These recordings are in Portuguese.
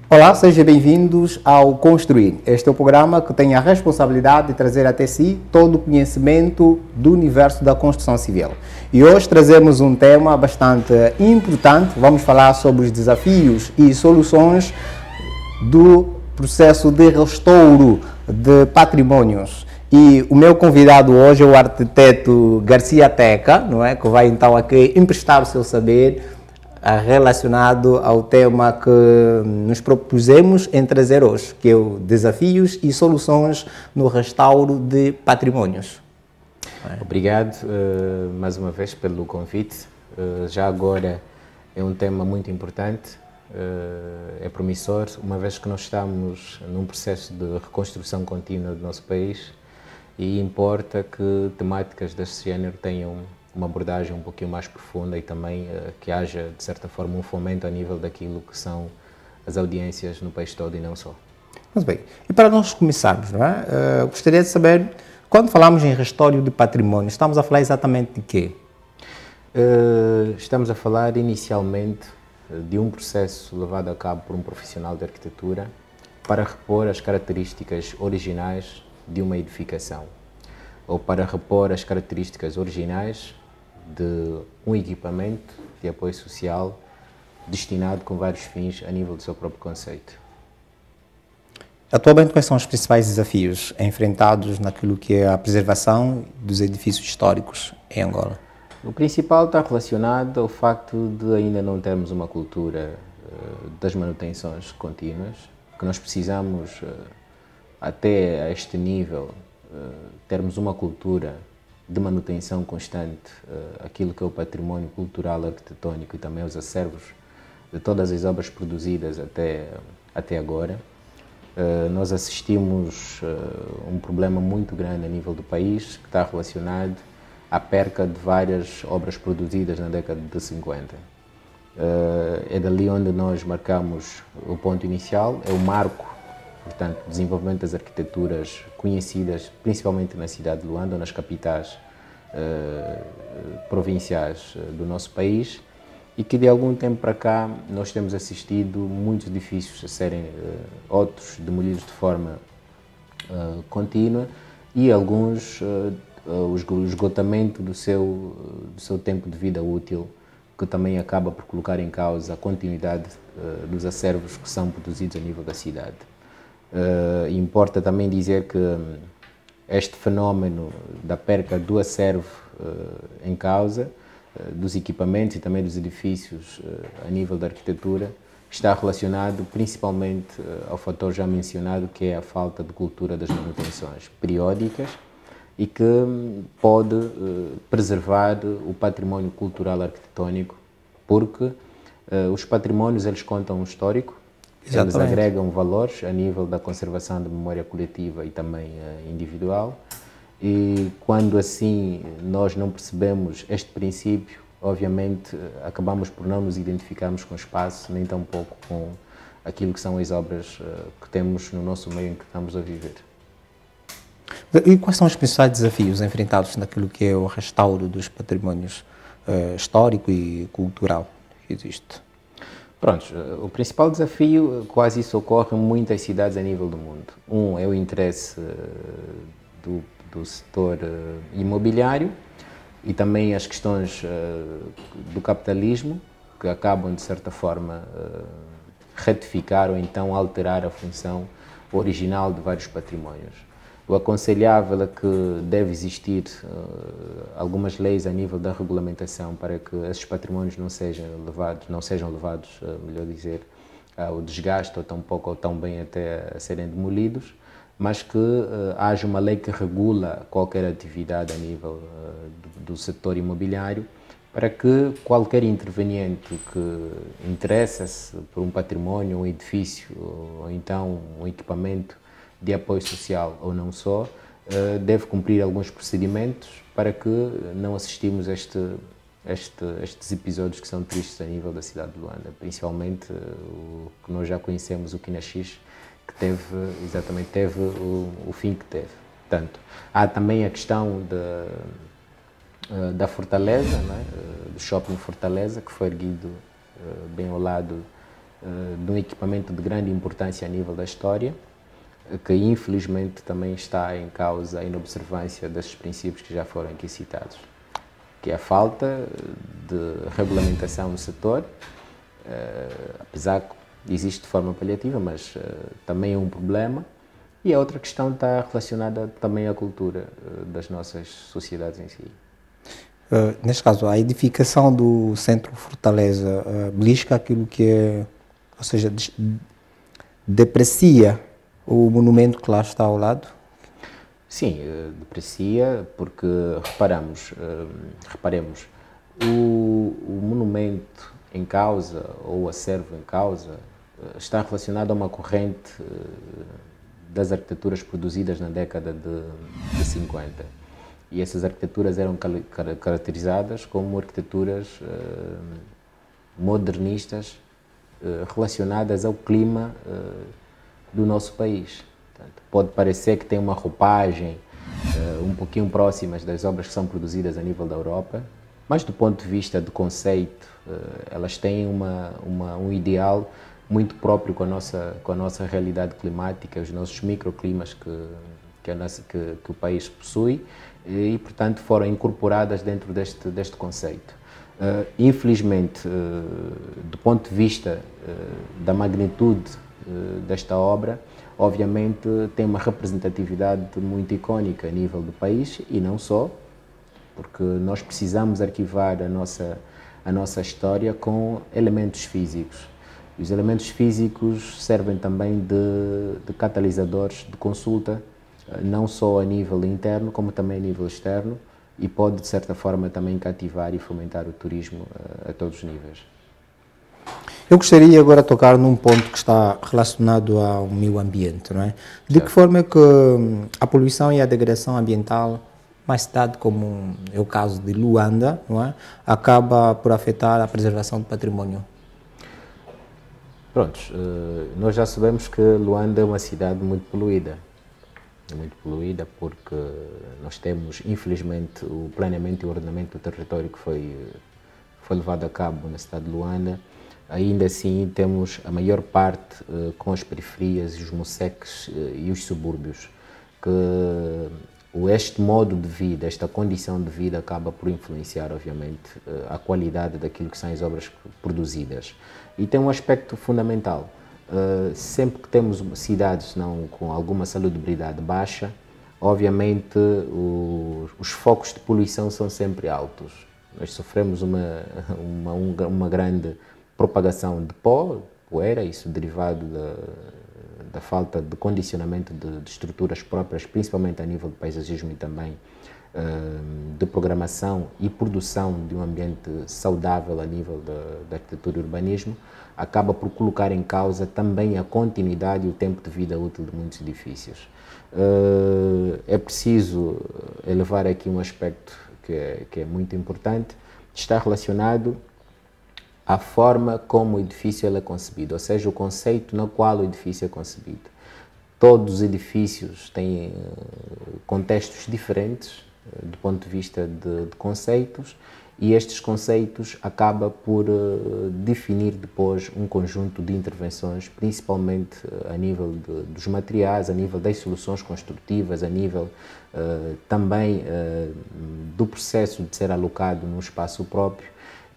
Olá, sejam bem-vindos ao Construir. Este é o programa que tem a responsabilidade de trazer até si todo o conhecimento do universo da construção civil. E hoje trazemos um tema bastante importante. Vamos falar sobre os desafios e soluções do processo de restauro de patrimónios. E o meu convidado hoje é o arquiteto Garcia Teca, não é? Que vai então aqui emprestar o seu saber relacionado ao tema que nos propusemos em trazer hoje, que é o desafios e soluções no restauro de patrimónios. Obrigado mais uma vez pelo convite. Já agora é um tema muito importante, é promissor, uma vez que nós estamos num processo de reconstrução contínua do nosso país e importa que temáticas deste género tenham uma abordagem um pouquinho mais profunda e também que haja, de certa forma, um fomento a nível daquilo que são as audiências no país todo e não só. Muito bem. E para nós começarmos, não é? Gostaria de saber, quando falamos em restauro de património, estamos a falar exatamente de quê? Estamos a falar inicialmente de um processo levado a cabo por um profissional de arquitetura para repor as características originais de uma edificação ou para repor as características originais de um equipamento de apoio social destinado com vários fins a nível do seu próprio conceito. Atualmente, quais são os principais desafios enfrentados naquilo que é a preservação dos edifícios históricos em Angola? O principal está relacionado ao facto de ainda não termos uma cultura das manutenções contínuas, que nós precisamos, até a este nível, termos uma cultura de manutenção constante, aquilo que é o património cultural, arquitetónico e também os acervos de todas as obras produzidas até agora. Nós assistimos a um problema muito grande a nível do país, que está relacionado à perca de várias obras produzidas na década de 50. É dali onde nós marcamos o ponto inicial, é o marco, portanto, desenvolvimento das arquiteturas conhecidas, principalmente na cidade de Luanda ou nas capitais provinciais do nosso país, e que de algum tempo para cá nós temos assistido muitos edifícios a serem outros demolidos de forma contínua e alguns o esgotamento do seu tempo de vida útil, que também acaba por colocar em causa a continuidade dos acervos que são produzidos a nível da cidade. Importa também dizer que este fenómeno da perca do acervo em causa, dos equipamentos e também dos edifícios a nível da arquitetura, está relacionado principalmente ao fator já mencionado, que é a falta de cultura das manutenções periódicas e que pode preservar o património cultural arquitetónico, porque os patrimónios eles contam um histórico. Exatamente. Eles agregam valores a nível da conservação da memória coletiva e também individual, e quando assim nós não percebemos este princípio, obviamente acabamos por não nos identificarmos com o espaço, nem tampouco com aquilo que são as obras que temos no nosso meio em que estamos a viver. E quais são os principais desafios enfrentados naquilo que é o restauro dos patrimónios histórico e cultural que existe? Pronto, o principal desafio, quase isso ocorre em muitas cidades a nível do mundo. Um é o interesse do setor imobiliário e também as questões do capitalismo, que acabam, de certa forma, retificar ou então alterar a função original de vários patrimónios. O aconselhável é que deve existir algumas leis a nível da regulamentação para que esses patrimónios não sejam levados, melhor dizer, ao desgaste ou tão pouco ou tão bem até a serem demolidos, mas que haja uma lei que regula qualquer atividade a nível do setor imobiliário para que qualquer interveniente que interessa-se por um património, um edifício ou então um equipamento de apoio social ou não só, deve cumprir alguns procedimentos para que não assistimos a estes episódios que são tristes a nível da cidade de Luanda, principalmente o que nós já conhecemos, o Quinaxis, que teve o fim que teve. Portanto, há também a questão da Fortaleza, né? Do shopping Fortaleza, que foi erguido bem ao lado de um equipamento de grande importância a nível da história, que infelizmente também está em causa a inobservância desses princípios que já foram aqui citados, que é a falta de regulamentação no setor, apesar que existe de forma paliativa, mas também é um problema. E a outra questão está relacionada também à cultura das nossas sociedades em si. Neste caso, a edificação do Centro Fortaleza belisca aquilo que é, ou seja, deprecia o monumento que lá está ao lado? Sim, deprecia, porque reparemos, o monumento em causa, ou o acervo em causa, está relacionado a uma corrente das arquiteturas produzidas na década de 50. E essas arquiteturas eram caracterizadas como arquiteturas modernistas relacionadas ao clima do nosso país. Portanto, pode parecer que tem uma roupagem um pouquinho próximas das obras que são produzidas a nível da Europa, mas do ponto de vista de conceito, elas têm um ideal muito próprio com a nossa realidade climática, os nossos microclimas que o país possui, e, portanto, foram incorporadas dentro deste conceito. Infelizmente, do ponto de vista da magnitude desta obra, obviamente tem uma representatividade muito icónica a nível do país, e não só, porque nós precisamos arquivar a nossa história com elementos físicos. E os elementos físicos servem também de catalisadores de consulta, não só a nível interno, como também a nível externo, e pode, de certa forma, também cativar e fomentar o turismo a todos os níveis. Eu gostaria agora de tocar num ponto que está relacionado ao meio ambiente, não é? De que forma é que a poluição e a degradação ambiental, uma cidade como é o caso de Luanda, não é? Acaba por afetar a preservação do património? Prontos, nós já sabemos que Luanda é uma cidade muito poluída. Muito poluída porque nós temos, infelizmente, o planeamento e o ordenamento do território que foi levado a cabo na cidade de Luanda. Ainda assim, temos a maior parte com as periferias, os moceques e os subúrbios, que este modo de vida, esta condição de vida acaba por influenciar, obviamente, a qualidade daquilo que são as obras produzidas. E tem um aspecto fundamental. Sempre que temos cidades com alguma salubridade baixa, obviamente os focos de poluição são sempre altos. Nós sofremos uma grande propagação de pó, poeira, isso derivado da falta de condicionamento de estruturas próprias, principalmente a nível de paisagismo e também de programação e produção de um ambiente saudável a nível da arquitetura e urbanismo, acaba por colocar em causa também a continuidade e o tempo de vida útil de muitos edifícios. É preciso elevar aqui um aspecto que é muito importante, está relacionado à forma como o edifício é concebido, ou seja, o conceito no qual o edifício é concebido. Todos os edifícios têm contextos diferentes do ponto de vista de conceitos, e estes conceitos acabam por definir depois um conjunto de intervenções, principalmente a nível dos materiais, a nível das soluções construtivas, a nível também do processo de ser alocado num espaço próprio.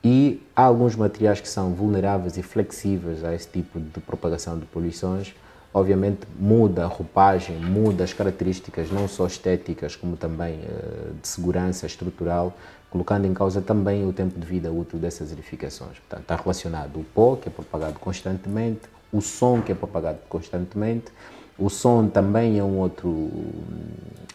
E há alguns materiais que são vulneráveis e flexíveis a esse tipo de propagação de poluições. Obviamente muda a roupagem, muda as características não só estéticas como também de segurança estrutural, colocando em causa também o tempo de vida útil dessas edificações. Portanto, está relacionado o pó, que é propagado constantemente, o som, que é propagado constantemente. O som também é um outro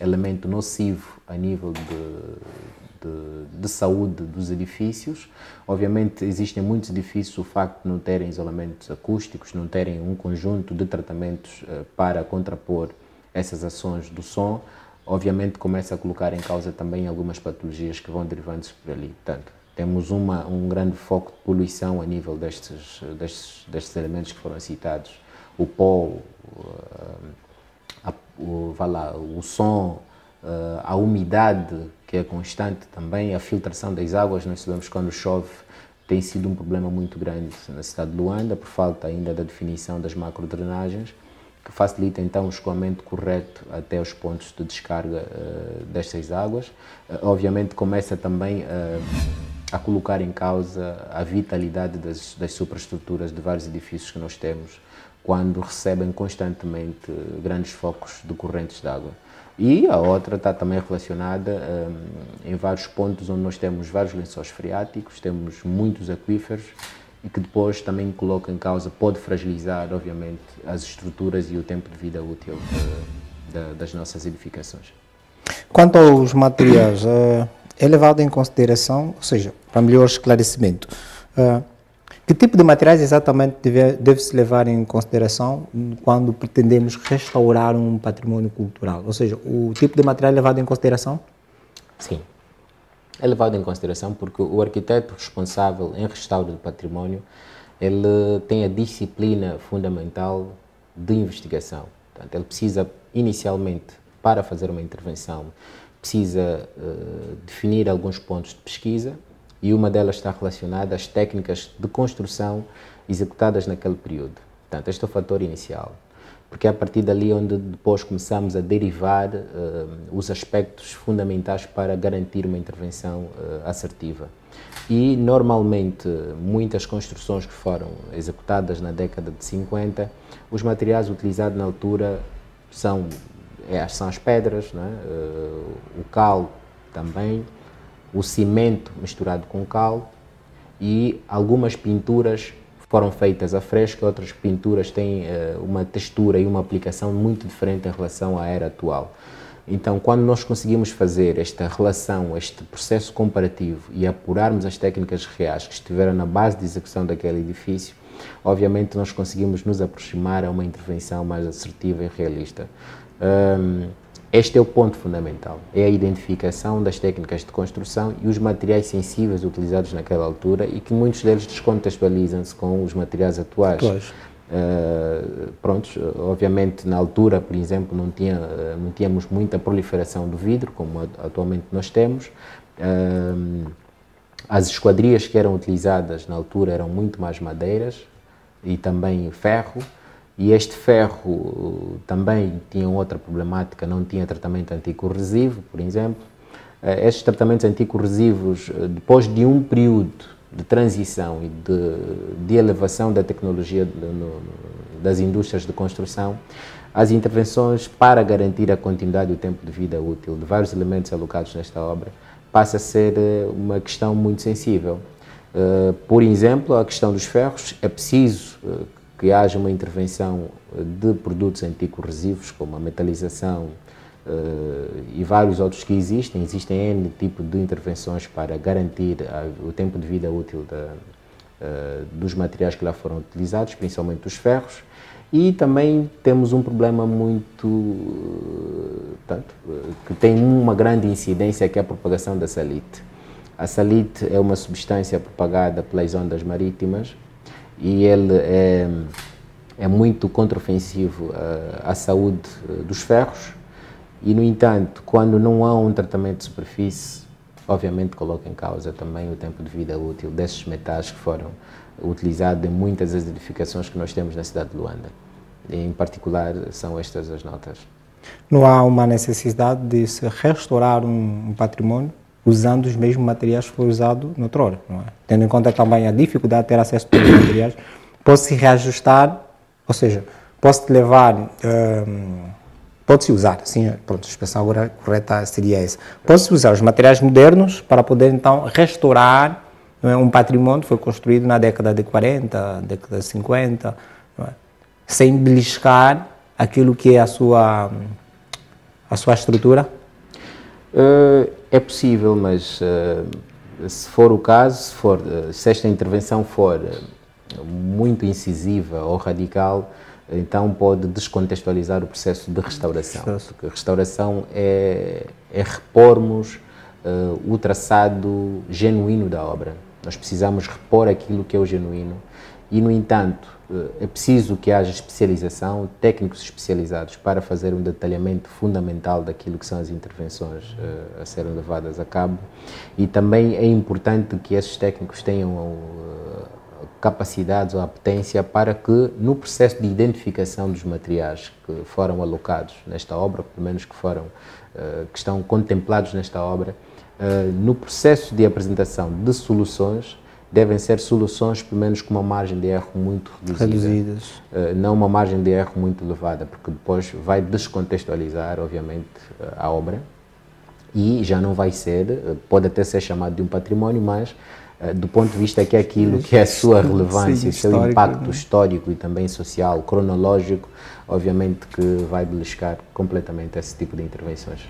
elemento nocivo a nível de de saúde dos edifícios. Obviamente existem muitos edifícios, o facto de não terem isolamentos acústicos, não terem um conjunto de tratamentos para contrapor essas ações do som, obviamente começa a colocar em causa também algumas patologias que vão derivando-se por ali. Portanto, temos um grande foco de poluição a nível destes elementos que foram citados. O pó, o som, a umidade, que é constante também, a filtração das águas. Nós sabemos que quando chove tem sido um problema muito grande na cidade de Luanda, por falta ainda da definição das macrodrenagens, que facilita então o escoamento correto até os pontos de descarga destas águas. Obviamente começa também a colocar em causa a vitalidade das superestruturas de vários edifícios que nós temos, quando recebem constantemente grandes focos de correntes de água. E a outra está também relacionada em vários pontos onde nós temos vários lençóis freáticos, temos muitos aquíferos, e que depois também coloca em causa, pode fragilizar, obviamente, as estruturas e o tempo de vida útil das nossas edificações. Quanto aos materiais, é levado em consideração, ou seja, para melhor esclarecimento, que tipo de materiais exatamente deve-se levar em consideração quando pretendemos restaurar um património cultural? Ou seja, o tipo de material é levado em consideração? Sim. É levado em consideração porque o arquiteto responsável em restauro do património, ele tem a disciplina fundamental de investigação. Portanto, ele precisa, inicialmente, para fazer uma intervenção, precisa definir alguns pontos de pesquisa, e uma delas está relacionada às técnicas de construção executadas naquele período. Portanto, este é o fator inicial, porque é a partir dali onde depois começamos a derivar os aspectos fundamentais para garantir uma intervenção assertiva. E, normalmente, muitas construções que foram executadas na década de 50, os materiais utilizados na altura são as pedras, não é? O cal também, o cimento misturado com cal, e algumas pinturas foram feitas a fresco, outras pinturas têm uma textura e uma aplicação muito diferente em relação à era atual. Então, quando nós conseguimos fazer esta relação, este processo comparativo e apurarmos as técnicas reais que estiveram na base de execução daquele edifício, obviamente nós conseguimos nos aproximar a uma intervenção mais assertiva e realista. Este é o ponto fundamental, é a identificação das técnicas de construção e os materiais sensíveis utilizados naquela altura, e que muitos deles descontextualizam-se com os materiais atuais. Pronto, obviamente na altura, por exemplo, não tínhamos muita proliferação do vidro, como atualmente nós temos. As esquadrias que eram utilizadas na altura eram muito mais madeiras e também ferro. E este ferro também tinha outra problemática, não tinha tratamento anticorrosivo, por exemplo. Estes tratamentos anticorrosivos, depois de um período de transição e de elevação da tecnologia das indústrias de construção, as intervenções para garantir a continuidade e o tempo de vida útil de vários elementos alocados nesta obra passa a ser uma questão muito sensível. Por exemplo, a questão dos ferros, é preciso que haja uma intervenção de produtos anticorrosivos, como a metalização e vários outros que existem. Existem N tipo de intervenções para garantir o tempo de vida útil dos materiais que lá foram utilizados, principalmente dos ferros. E também temos um problema que tem uma grande incidência, que é a propagação da salite. A salite é uma substância propagada pelas ondas marítimas, e ele é muito contraofensivo à saúde dos ferros, e, no entanto, quando não há um tratamento de superfície, obviamente coloca em causa também o tempo de vida útil desses metais que foram utilizados em muitas das edificações que nós temos na cidade de Luanda. Em particular, são estas as notas. Não há uma necessidade de se restaurar um património usando os mesmos materiais que foram usados noutrora, não é? Tendo em conta também a dificuldade de ter acesso a todos os materiais, pode-se reajustar, ou seja, pode-se levar, pode-se usar, sim, pronto, a expressão agora correta seria essa, pode-se usar os materiais modernos para poder então restaurar, não é, um património que foi construído na década de 40, década de 50, não é? Sem beliscar aquilo que é a sua estrutura. É possível, mas se for o caso, se esta intervenção for muito incisiva ou radical, então pode descontextualizar o processo de restauração. Porque a restauração é repormos o traçado genuíno da obra. Nós precisamos repor aquilo que é o genuíno e, no entanto, é preciso que haja especialização, técnicos especializados para fazer um detalhamento fundamental daquilo que são as intervenções a serem levadas a cabo, e também é importante que esses técnicos tenham capacidades ou apetência para que, no processo de identificação dos materiais que foram alocados nesta obra, pelo menos que estão contemplados nesta obra, no processo de apresentação de soluções, devem ser soluções, pelo menos, com uma margem de erro muito reduzida. Não uma margem de erro muito elevada, porque depois vai descontextualizar, obviamente, a obra e já não vai ser, pode até ser chamado de um património, mas do ponto de vista que é aquilo que é a sua relevância, o seu impacto histórico e também social, cronológico, obviamente que vai beliscar completamente esse tipo de intervenções.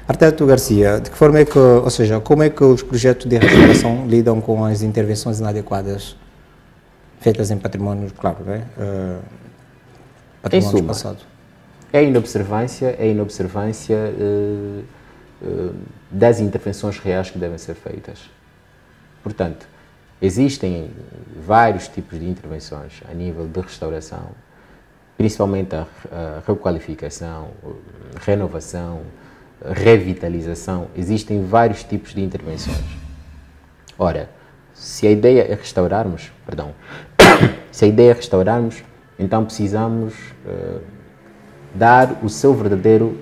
Arquiteto Garcia, de que forma é que, ou seja, como é que os projetos de restauração lidam com as intervenções inadequadas feitas em patrimónios, claro, não é? Patrimónios passados? É a inobservância das intervenções reais que devem ser feitas. Portanto, existem vários tipos de intervenções a nível de restauração, principalmente a requalificação, renovação, revitalização. Existem vários tipos de intervenções. Ora, se a ideia é restaurarmos, então precisamos dar o seu verdadeiro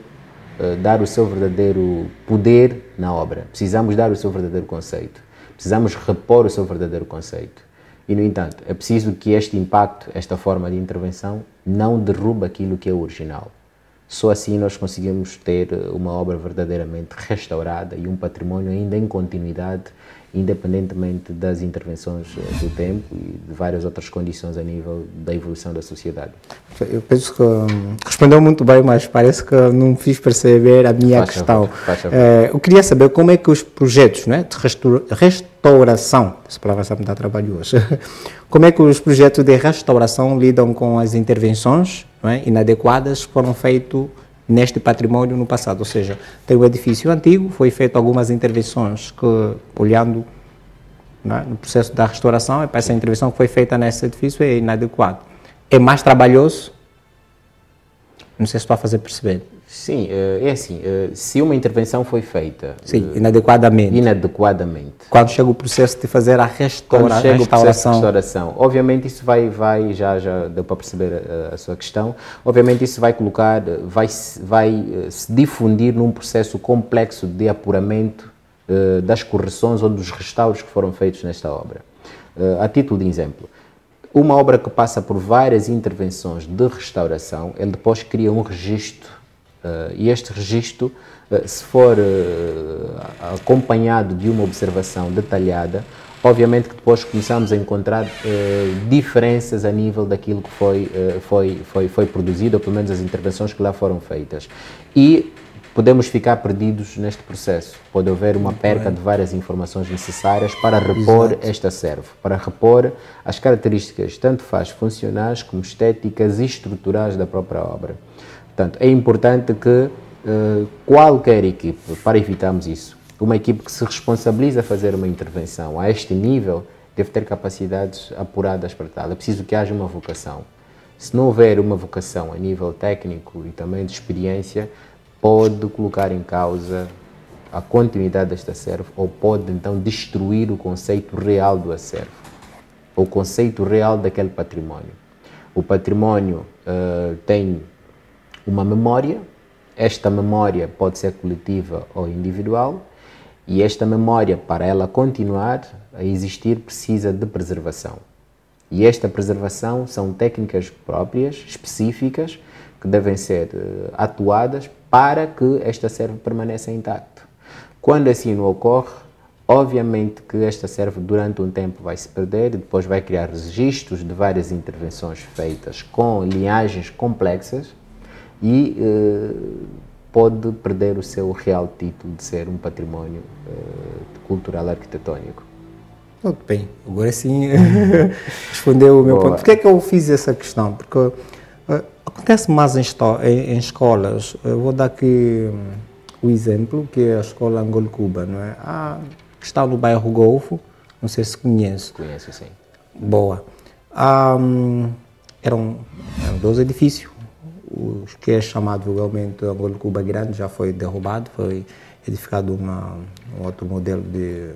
poder na obra. Precisamos dar o seu verdadeiro conceito. Precisamos repor o seu verdadeiro conceito. E, no entanto, é preciso que este impacto, esta forma de intervenção, não derruba aquilo que é original. Só assim nós conseguimos ter uma obra verdadeiramente restaurada e um património ainda em continuidade, independentemente das intervenções do tempo e de várias outras condições a nível da evolução da sociedade. Eu penso que respondeu muito bem, mas parece que não fiz perceber a minha questão. Eu queria saber como é que os projetos, né, de restauração, essa palavra está me dá trabalho hoje, como é que os projetos de restauração lidam com as intervenções, não é, inadequadas que foram feitas neste património no passado? Ou seja, tem o edifício antigo, foi feito algumas intervenções que, olhando, não é, no processo da restauração, essa intervenção que foi feita nesse edifício é inadequada. É mais trabalhoso? Não sei se estou a fazer perceber. Sim, é assim, se uma intervenção foi feita... Sim, inadequadamente. Quando chega o processo de fazer a restauração. Obviamente isso vai já deu para perceber a sua questão, obviamente isso vai colocar, vai se difundir num processo complexo de apuramento das correções ou dos restauros que foram feitos nesta obra. A título de exemplo, uma obra que passa por várias intervenções de restauração, ele depois cria um registro, e este registro, se for acompanhado de uma observação detalhada, obviamente que depois começamos a encontrar diferenças a nível daquilo que foi produzido, ou pelo menos as intervenções que lá foram feitas. E podemos ficar perdidos neste processo. Pode haver uma perca de várias informações necessárias para repor este acervo, para repor as características, tanto funcionais como estéticas e estruturais da própria obra. Portanto, é importante que qualquer equipe, para evitarmos isso, uma equipe que se responsabiliza a fazer uma intervenção a este nível, deve ter capacidades apuradas para tal. É preciso que haja uma vocação. Se não houver uma vocação a nível técnico e também de experiência, pode colocar em causa a continuidade deste acervo ou pode então destruir o conceito real do acervo, o conceito real daquele património. O património tem uma memória, esta memória pode ser coletiva ou individual, e esta memória, para ela continuar a existir, precisa de preservação. E esta preservação são técnicas próprias, específicas, que devem ser atuadas para que este acervo permaneça intacto. Quando assim não ocorre, obviamente que este acervo durante um tempo vai se perder e depois vai criar registros de várias intervenções feitas com linhagens complexas e pode perder o seu real título de ser um património cultural arquitetónico. Muito bem, agora sim respondeu o meu ponto. Por que é que eu fiz essa questão? Porque acontece mais em escolas. Eu vou dar aqui o exemplo, que é a escola Angola Cuba, não é? Que está no bairro Golfo, não sei se conhece. Conheço, sim. Boa. Eram 12 edifícios, o que é chamado vulgarmente Angola Cuba Grande já foi derrubado, foi edificado um outro modelo de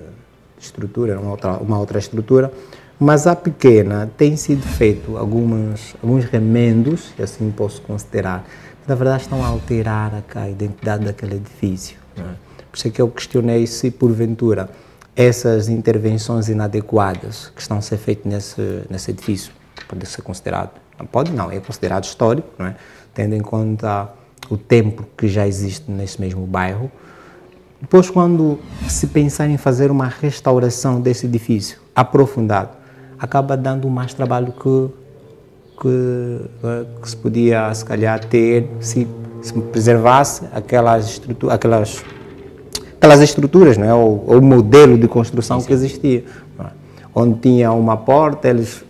estrutura, uma outra estrutura, mas a pequena tem sido feito alguns remendos, que assim posso considerar, que na verdade estão a alterar a identidade daquele edifício. Né? Por isso é que eu questionei se porventura essas intervenções inadequadas que estão a ser feitas nesse edifício pode ser considerado, não pode não, é considerado histórico, não é? Tendo em conta o tempo que já existe nesse mesmo bairro. Depois, quando se pensar em fazer uma restauração desse edifício aprofundado, acaba dando mais trabalho que se podia, se calhar, ter se preservasse aquelas estruturas, não é? O modelo de construção que existia. Não é? Onde tinha uma porta, eles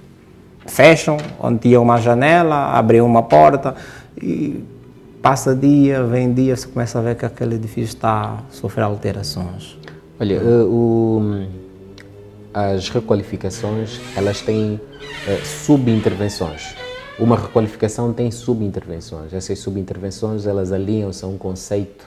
fecham, onde tinha uma janela, abriam uma porta e passa dia, vem dia, você começa a ver que aquele edifício está a sofrer alterações. Olha, as requalificações, elas têm subintervenções. Uma requalificação tem subintervenções. Essas subintervenções, elas alinham-se a um conceito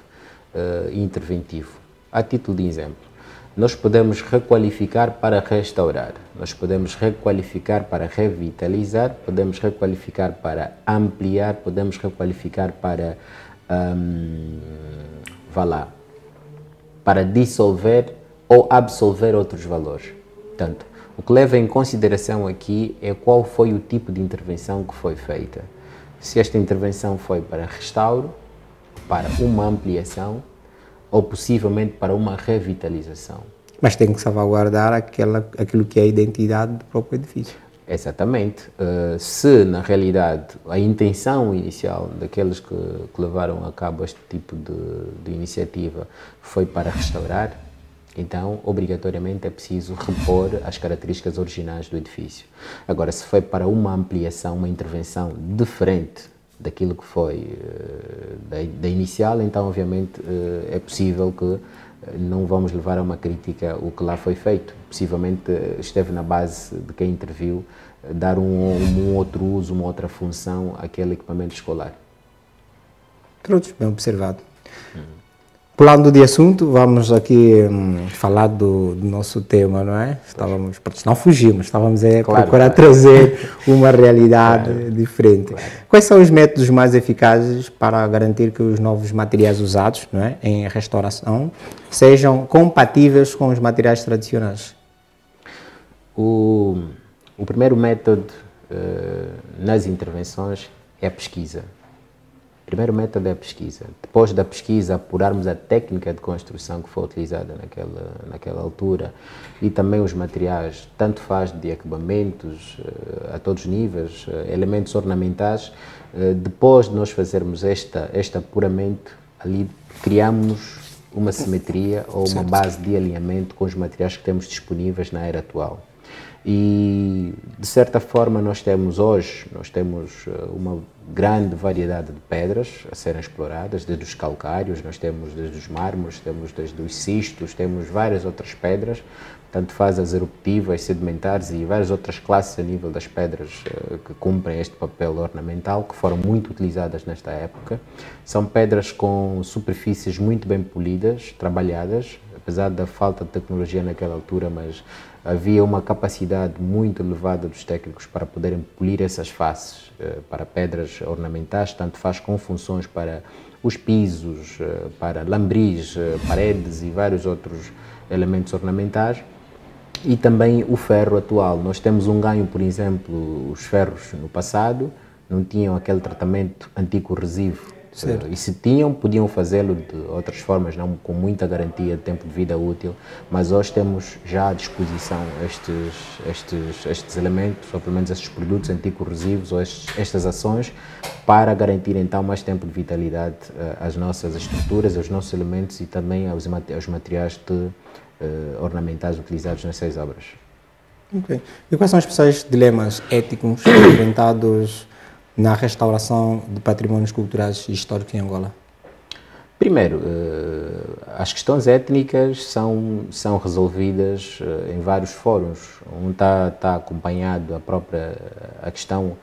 interventivo. A título de exemplo, nós podemos requalificar para restaurar, nós podemos requalificar para revitalizar, podemos requalificar para ampliar, podemos requalificar para, para dissolver ou absolver outros valores. Portanto, o que leva em consideração aqui é qual foi o tipo de intervenção que foi feita. Se esta intervenção foi para restauro, para uma ampliação, ou possivelmente para uma revitalização. Mas tem que salvaguardar aquilo que é a identidade do próprio edifício. Exatamente. Se, na realidade, a intenção inicial daqueles que levaram a cabo este tipo de iniciativa foi para restaurar, então, obrigatoriamente, é preciso repor as características originais do edifício. Agora, se foi para uma ampliação, uma intervenção diferente daquilo que foi da inicial, então obviamente é possível que não vamos levar a uma crítica o que lá foi feito. Possivelmente esteve na base de quem interviu dar um outro uso, uma outra função àquele equipamento escolar. Pronto, bem observado. Pulando de assunto, vamos aqui falar do nosso tema, não é? Não fugimos, estávamos a procurar trazer uma realidade diferente. Claro. Quais são os métodos mais eficazes para garantir que os novos materiais usados, não é, em restauração sejam compatíveis com os materiais tradicionais? O primeiro método nas intervenções é a pesquisa. O primeiro método é a pesquisa. Depois da pesquisa, apurarmos a técnica de construção que foi utilizada naquela altura e também os materiais, tanto faz de equipamentos a todos os níveis, elementos ornamentais. Depois de nós fazermos este apuramento, ali criamos uma simetria ou uma base de alinhamento com os materiais que temos disponíveis na era atual. E, de certa forma, nós temos uma grande variedade de pedras a serem exploradas, desde os calcários, nós temos desde os mármores, temos desde os cistos, temos várias outras pedras, tanto faz as eruptivas, sedimentares e várias outras classes a nível das pedras que cumprem este papel ornamental, que foram muito utilizadas nesta época. São pedras com superfícies muito bem polidas, trabalhadas, apesar da falta de tecnologia naquela altura, mas havia uma capacidade muito elevada dos técnicos para poderem polir essas faces para pedras ornamentais, tanto faz com funções para os pisos, para lambris, paredes e vários outros elementos ornamentais. E também o ferro atual. Nós temos um ganho, por exemplo, os ferros no passado não tinham aquele tratamento anticorrosivo E se tinham, podiam fazê-lo de outras formas, não com muita garantia de tempo de vida útil, mas hoje temos já à disposição estes elementos, ou pelo menos estes produtos anticorrosivos, ou estas ações, para garantir então mais tempo de vitalidade às nossas estruturas, aos nossos elementos e também aos materiais ornamentais utilizados nessas obras. Okay. E quais são os principais dilemas éticos enfrentados na restauração de patrimónios culturais e históricos em Angola? Primeiro, as questões étnicas são resolvidas em vários fóruns. Um está acompanhado a questão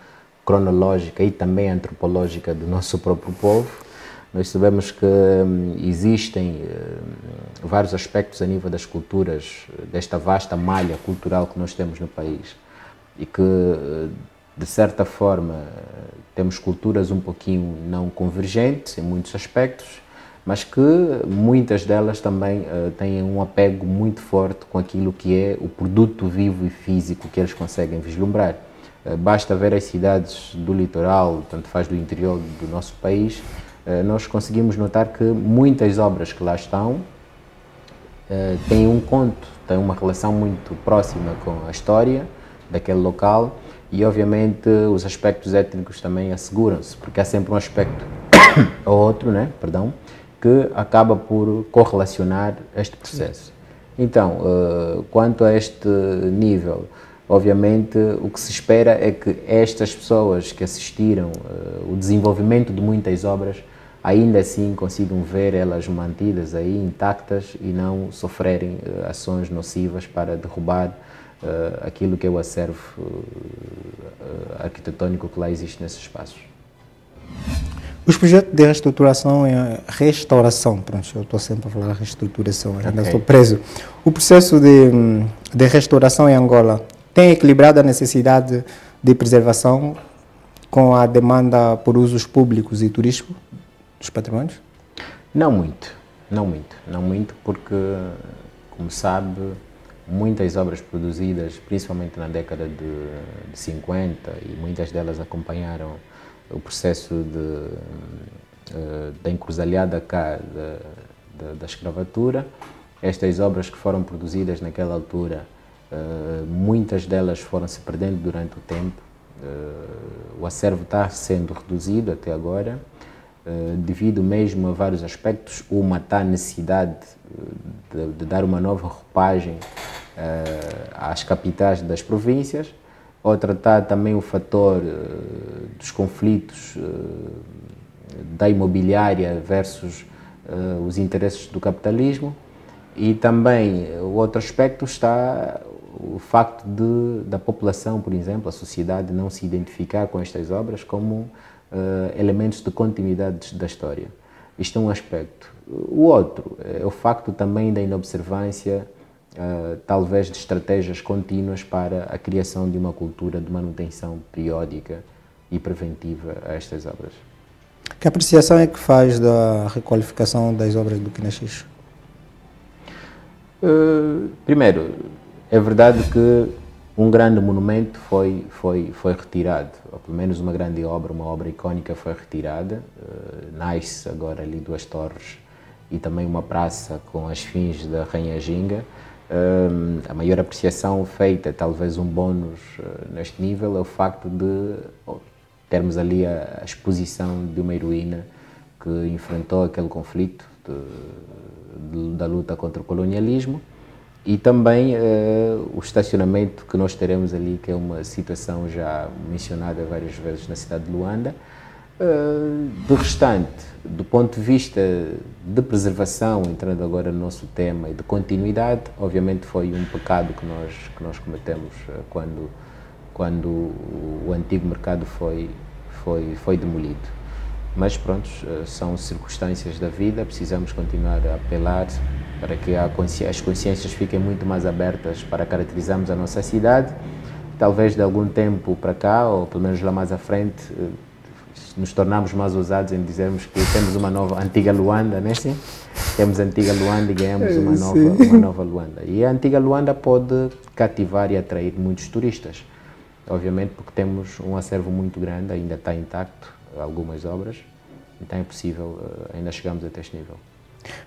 cronológica e também antropológica do nosso próprio povo. Nós sabemos que existem vários aspectos a nível das culturas, desta vasta malha cultural que nós temos no país e que, de certa forma, temos culturas um pouquinho não convergentes em muitos aspectos, mas que muitas delas também têm um apego muito forte com aquilo que é o produto vivo e físico que eles conseguem vislumbrar. Basta ver as cidades do litoral, tanto faz do interior do nosso país, nós conseguimos notar que muitas obras que lá estão têm um conto, têm uma relação muito próxima com a história daquele local e, obviamente, os aspectos étnicos também asseguram-se, porque há sempre um aspecto ou outro, né, perdão, que acaba por correlacionar este processo. Então, quanto a este nível, obviamente, o que se espera é que estas pessoas que assistiram o desenvolvimento de muitas obras ainda assim consigam ver elas mantidas aí intactas e não sofrerem ações nocivas para derrubar aquilo que é o acervo arquitetônico que lá existe nesses espaços. Os projetos de reestruturação e restauração, pronto, eu estou sempre a falar reestruturação, ainda estou preso. O processo de restauração em Angola tem equilibrado a necessidade de preservação com a demanda por usos públicos e turísticos dos patrimónios? Não muito, porque, como sabe, muitas obras produzidas, principalmente na década de 50, e muitas delas acompanharam o processo da encruzilhada cá da escravatura. Estas obras que foram produzidas naquela altura, muitas delas foram se perdendo durante o tempo. O acervo está sendo reduzido até agora, devido mesmo a vários aspectos. Uma está a necessidade de dar uma nova roupagem às capitais das províncias, outra está também o fator dos conflitos da imobiliária versus os interesses do capitalismo, e também o outro aspecto está o facto da população, por exemplo, a sociedade, não se identificar com estas obras como elementos de continuidade da história. Isto é um aspecto. O outro é o facto também da inobservância, talvez de estratégias contínuas para a criação de uma cultura de manutenção periódica e preventiva a estas obras. Que apreciação é que faz da requalificação das obras do Quinaxis? Primeiro, é verdade que um grande monumento foi retirado, ou pelo menos uma grande obra, uma obra icónica foi retirada. Nasce agora ali 2 torres e também uma praça com as fins da Rainha Ginga. A maior apreciação feita, talvez um bónus neste nível, é o facto de termos ali a exposição de uma heroína que enfrentou aquele conflito da luta contra o colonialismo, e também o estacionamento que nós teremos ali, que é uma situação já mencionada várias vezes na cidade de Luanda. Do restante, do ponto de vista de preservação, entrando agora no nosso tema, e de continuidade, obviamente foi um pecado que nós cometemos quando o antigo mercado foi demolido. Mas pronto, são circunstâncias da vida, precisamos continuar a apelar para que as consciências fiquem muito mais abertas para caracterizarmos a nossa cidade. Talvez de algum tempo para cá, ou pelo menos lá mais à frente, nos tornarmos mais ousados em dizermos que temos uma nova, antiga Luanda, não é assim? Temos a antiga Luanda e ganhamos uma nova Luanda. E a antiga Luanda pode cativar e atrair muitos turistas, obviamente porque temos um acervo muito grande, ainda está intacto algumas obras, Então é possível ainda chegarmos até este nível.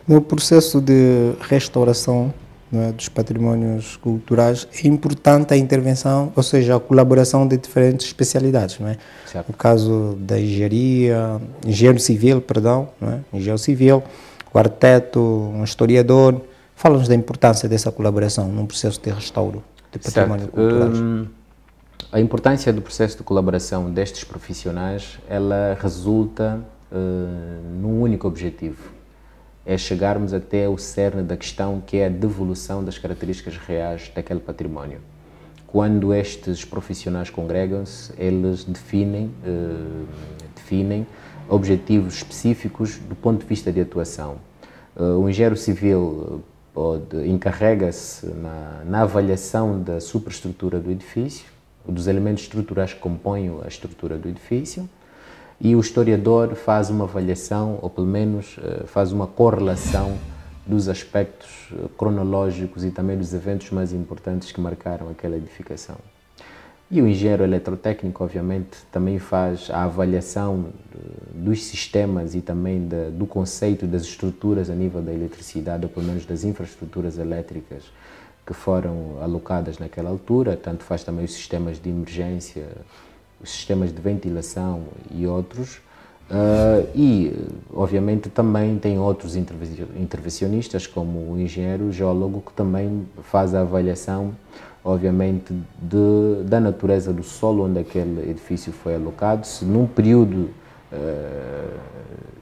No processo de restauração, não é, dos patrimónios culturais, é importante a intervenção, ou seja, a colaboração de diferentes especialidades, não é? Certo. No caso da engenheiro civil, perdão, não é? Engenheiro civil, o arquiteto, um historiador. Fala-nos da importância dessa colaboração num processo de restauro de património cultural. A importância do processo de colaboração destes profissionais, ela resulta num único objetivo: é chegarmos até o cerne da questão, que é a devolução das características reais daquele património. Quando estes profissionais congregam-se, eles definem objetivos específicos do ponto de vista de atuação. O engenheiro civil encarrega-se na avaliação da superestrutura do edifício, dos elementos estruturais que compõem a estrutura do edifício, e o historiador faz uma avaliação, ou pelo menos faz uma correlação dos aspectos cronológicos e também dos eventos mais importantes que marcaram aquela edificação. E o engenheiro eletrotécnico, obviamente, também faz a avaliação dos sistemas e também do conceito das estruturas a nível da eletricidade, ou pelo menos das infraestruturas elétricas que foram alocadas naquela altura, tanto faz também os sistemas de emergência, os sistemas de ventilação e outros. Obviamente, também tem outros intervencionistas, como o engenheiro geólogo, que também faz a avaliação, obviamente, da natureza do solo onde aquele edifício foi alocado, se num período,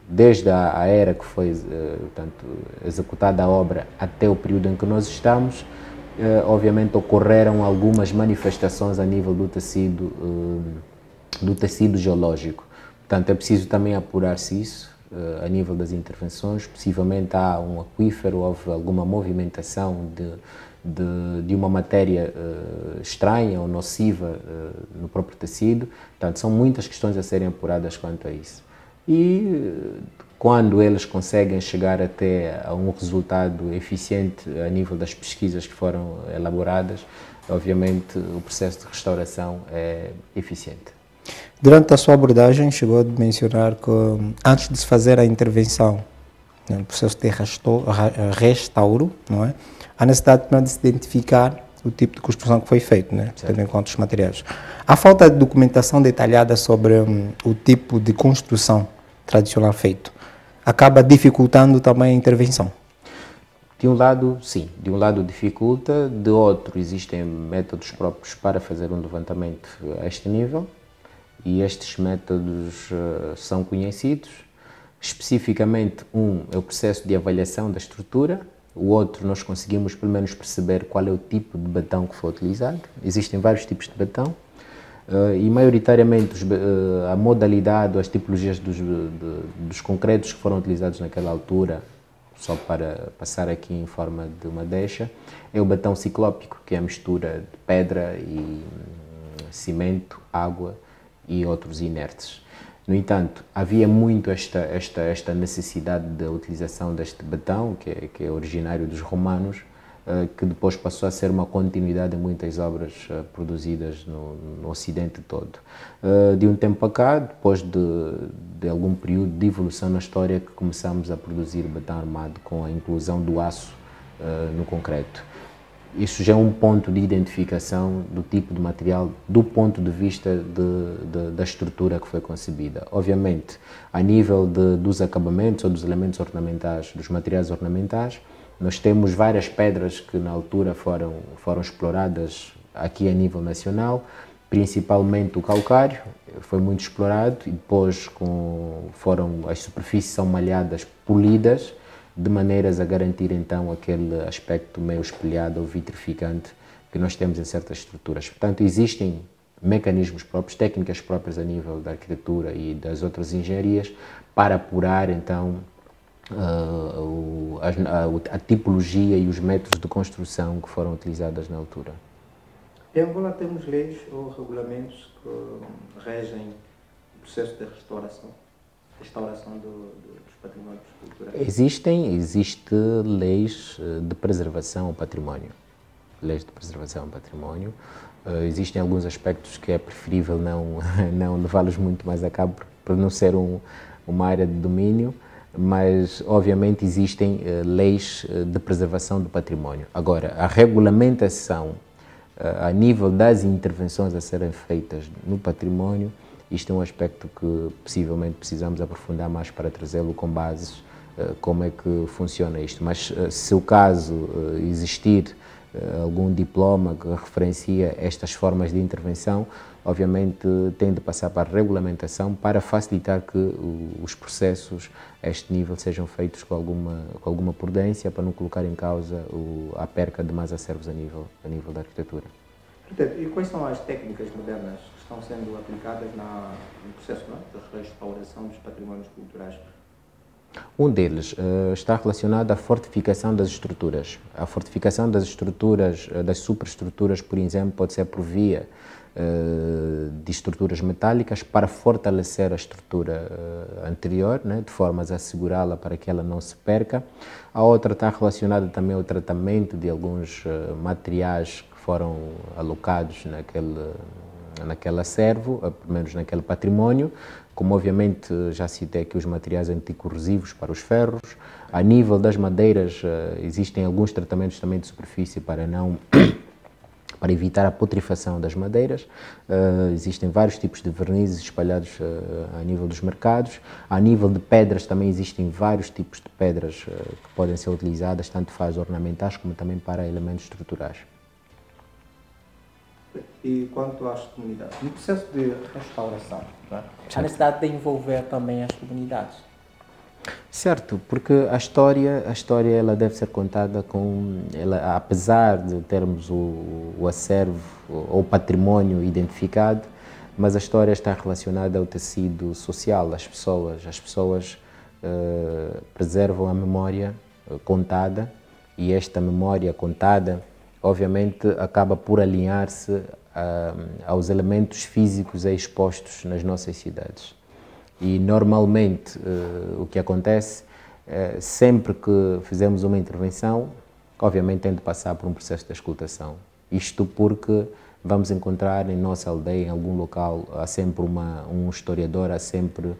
desde a era que foi portanto, executada a obra até o período em que nós estamos, obviamente ocorreram algumas manifestações a nível do tecido geológico. Portanto, é preciso também apurar-se isso a nível das intervenções. Possivelmente há um aquífero, houve alguma movimentação de uma matéria estranha ou nociva no próprio tecido. Portanto, são muitas questões a serem apuradas quanto a isso. E quando eles conseguem chegar até a um resultado eficiente a nível das pesquisas que foram elaboradas, obviamente o processo de restauração é eficiente. Durante a sua abordagem, chegou a mencionar que antes de se fazer a intervenção, no processo de restauro, não é? Há necessidade de se identificar o tipo de construção que foi feito, né? Tendo em conta os materiais. A falta de documentação detalhada sobre o tipo de construção tradicional feito acaba dificultando também a intervenção. De um lado, sim, de um lado dificulta, de outro existem métodos próprios para fazer um levantamento a este nível, e estes métodos são conhecidos. Especificamente, um é o processo de avaliação da estrutura, o outro nós conseguimos pelo menos perceber qual é o tipo de betão que foi utilizado. Existem vários tipos de betão e maioritariamente a modalidade ou as tipologias dos concretos que foram utilizados naquela altura, só para passar aqui em forma de uma deixa, é o betão ciclópico, que é a mistura de pedra e cimento, água e outros inertes. No entanto, havia muito esta necessidade da utilização deste betão, que é originário dos romanos, que depois passou a ser uma continuidade em muitas obras produzidas no Ocidente todo. De um tempo para cá, depois de algum período de evolução na história, que começamos a produzir betão armado com a inclusão do aço no concreto. Isso já é um ponto de identificação do tipo de material do ponto de vista da estrutura que foi concebida. Obviamente, a nível dos acabamentos ou dos elementos ornamentais, dos materiais ornamentais, nós temos várias pedras que na altura foram exploradas aqui a nível nacional, principalmente o calcário, foi muito explorado, e depois as superfícies são malhadas, polidas, de maneiras a garantir então aquele aspecto meio espelhado ou vitrificante que nós temos em certas estruturas. Portanto, existem mecanismos próprios, técnicas próprias a nível da arquitetura e das outras engenharias para apurar então a tipologia e os métodos de construção que foram utilizadas na altura. Em Angola temos leis ou regulamentos que regem o processo de restauração dos patrimónios culturais? Existem leis de preservação ao património. Leis de preservação ao património. Existem alguns aspectos que é preferível não levá-los muito mais a cabo, para não ser uma área de domínio, mas obviamente existem leis de preservação do património. Agora, a regulamentação a nível das intervenções a serem feitas no património, isto é um aspecto que possivelmente precisamos aprofundar mais para trazê-lo com bases, como é que funciona isto. Mas se o caso existir algum diploma que referencia estas formas de intervenção, obviamente tem de passar para a regulamentação para facilitar que os processos a este nível sejam feitos com alguma prudência para não colocar em causa a perca de mais acervos a nível da arquitetura. Portanto, e quais são as técnicas modernas que estão sendo aplicadas no processo de restauração dos patrimónios culturais? Um deles está relacionado à fortificação das estruturas. A fortificação das estruturas, das superestruturas, por exemplo, pode ser por via de estruturas metálicas para fortalecer a estrutura anterior, né, de forma a assegurá-la para que ela não se perca. A outra está relacionada também ao tratamento de alguns materiais que foram alocados naquele acervo, pelo menos naquele património, como obviamente já citei aqui os materiais anticorrosivos para os ferros. A nível das madeiras existem alguns tratamentos também de superfície para evitar a putrefação das madeiras. Existem vários tipos de vernizes espalhados a nível dos mercados. A nível de pedras também existem vários tipos de pedras que podem ser utilizadas, tanto faz ornamentais como também para elementos estruturais. E quanto às comunidades? No processo de restauração, há necessidade de envolver também as comunidades? Certo, porque a história ela deve ser contada apesar de termos o acervo ou o património identificado, mas a história está relacionada ao tecido social. As pessoas preservam a memória contada, e esta memória contada obviamente acaba por alinhar-se aos elementos físicos expostos nas nossas cidades. E normalmente o que acontece, sempre que fizemos uma intervenção, obviamente tem de passar por um processo de auscultação. Isto porque vamos encontrar em nossa aldeia, em algum local, há sempre um historiador, há sempre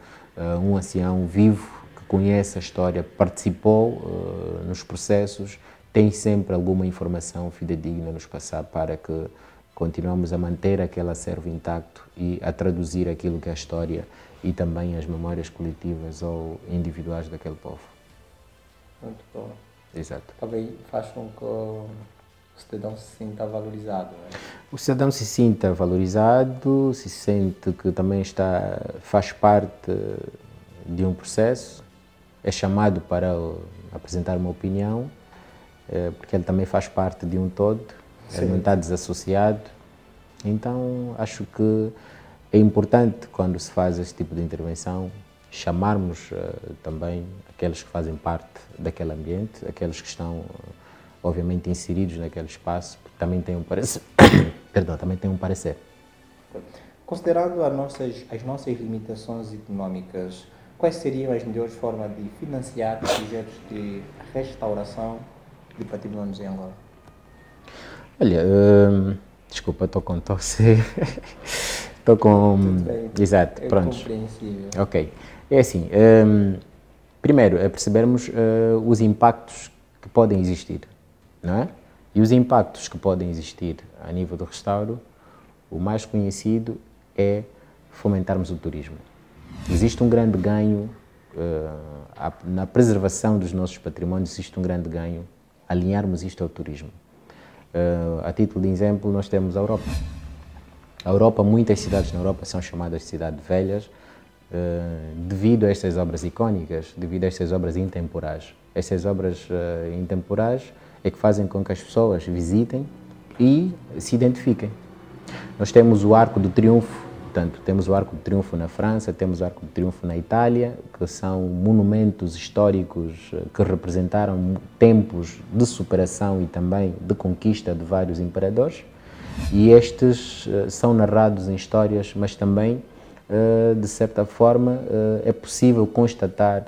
um ancião vivo que conhece a história, participou nos processos, tem sempre alguma informação fidedigna a nos passar para que continuemos a manter aquele acervo intacto e a traduzir aquilo que é a história e também as memórias coletivas ou individuais daquele povo. Muito bom. Exato. Também faz com que o cidadão se sinta valorizado, não é? O cidadão se sinta valorizado, se sente que também faz parte de um processo, é chamado para apresentar uma opinião, porque ele também faz parte de um todo, ele não está desassociado. Então, acho que é importante, quando se faz este tipo de intervenção, chamarmos também aqueles que fazem parte daquele ambiente, aqueles que estão, obviamente, inseridos naquele espaço, porque também têm um parecer. Perdão, também têm um parecer. Considerando as nossas limitações económicas, quais seriam as melhores formas de financiar projetos de restauração de patrimónios em Angola? Olha, desculpa, estou com tosse. Estou com... Exato, pronto. Compreensível. Ok. É assim, primeiro é percebermos os impactos que podem existir, não é? E os impactos que podem existir a nível do restauro, o mais conhecido é fomentarmos o turismo. Existe um grande ganho na preservação dos nossos patrimónios, existe um grande ganho alinharmos isto ao turismo. A título de exemplo, nós temos a Europa. A Europa, muitas cidades na Europa são chamadas de cidades velhas devido a estas obras icónicas, devido a estas obras intemporais. Estas obras intemporais é que fazem com que as pessoas visitem e se identifiquem. Nós temos o Arco do Triunfo, portanto, temos o Arco do Triunfo na França, temos o Arco do Triunfo na Itália, que são monumentos históricos que representaram tempos de superação e também de conquista de vários imperadores. E estes são narrados em histórias, mas também, de certa forma, é possível constatar,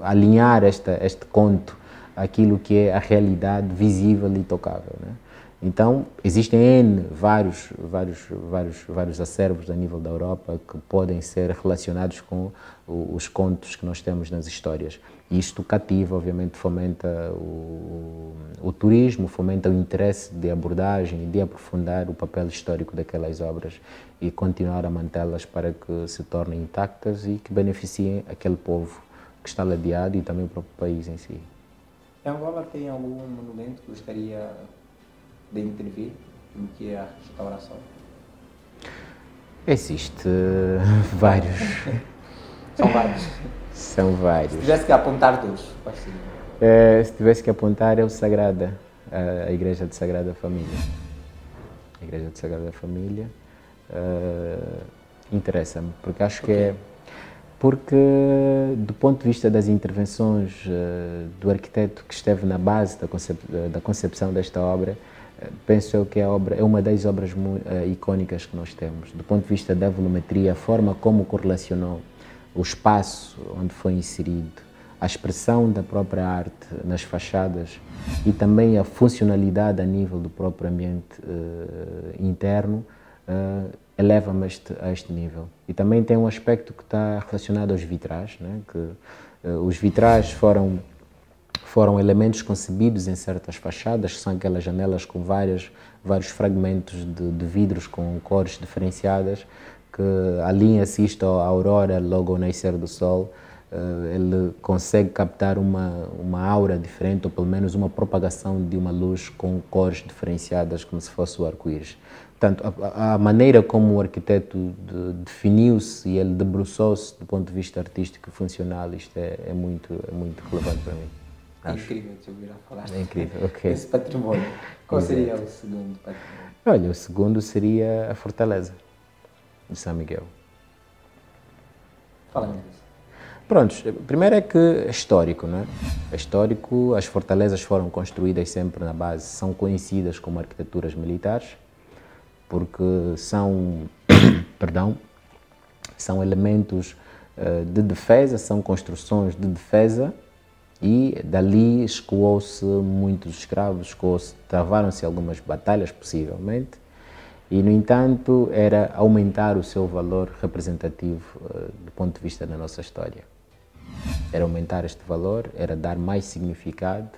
alinhar este conto àquilo que é a realidade visível e tocável, né? Então, existem N vários acervos a nível da Europa que podem ser relacionados com os contos que nós temos nas histórias. E isto cativa, obviamente, fomenta o turismo, fomenta o interesse de abordagem e de aprofundar o papel histórico daquelas obras e continuar a mantê-las para que se tornem intactas e que beneficiem aquele povo que está ladeado e também o próprio país em si. Em Angola tem algum monumento que gostaria de intervir no que é a restauração? Existe vários. São vários. São vários. Se tivesse que apontar dois, quais seriam? Se tivesse que apontar, é o Sagrada, a Igreja de Sagrada Família. A Igreja de Sagrada Família interessa-me, porque acho que é... Porque, do ponto de vista das intervenções do arquiteto que esteve na base da concepção desta obra, penso eu que a obra é uma das obras icónicas que nós temos. Do ponto de vista da volumetria, a forma como correlacionou o espaço onde foi inserido, a expressão da própria arte nas fachadas e também a funcionalidade a nível do próprio ambiente interno, eleva-me a este nível. E também tem um aspecto que está relacionado aos vitrais, né? Que os vitrais foram elementos concebidos em certas fachadas, que são aquelas janelas com vários fragmentos de vidros com cores diferenciadas, que alinha-se isto à aurora logo ao nascer do sol. Ele consegue captar uma aura diferente, ou pelo menos uma propagação de uma luz com cores diferenciadas, como se fosse o arco-íris. Portanto, a maneira como o arquiteto definiu-se e ele debruçou-se do ponto de vista artístico e funcional, isto é muito relevante para mim. É incrível te ouvir a falar. É incrível, ok. Esse patrimônio. Qual seria o segundo patrimônio? Olha, o segundo seria a Fortaleza de São Miguel. Fala-me disso. Prontos, primeiro é que é histórico, não é? É histórico, as fortalezas foram construídas sempre na base, são conhecidas como arquiteturas militares, porque são, são elementos de defesa, são construções de defesa e dali escoou-se muitos escravos, travaram-se algumas batalhas possivelmente e, no entanto, era aumentar o seu valor representativo do ponto de vista da nossa história. Era aumentar este valor, era dar mais significado,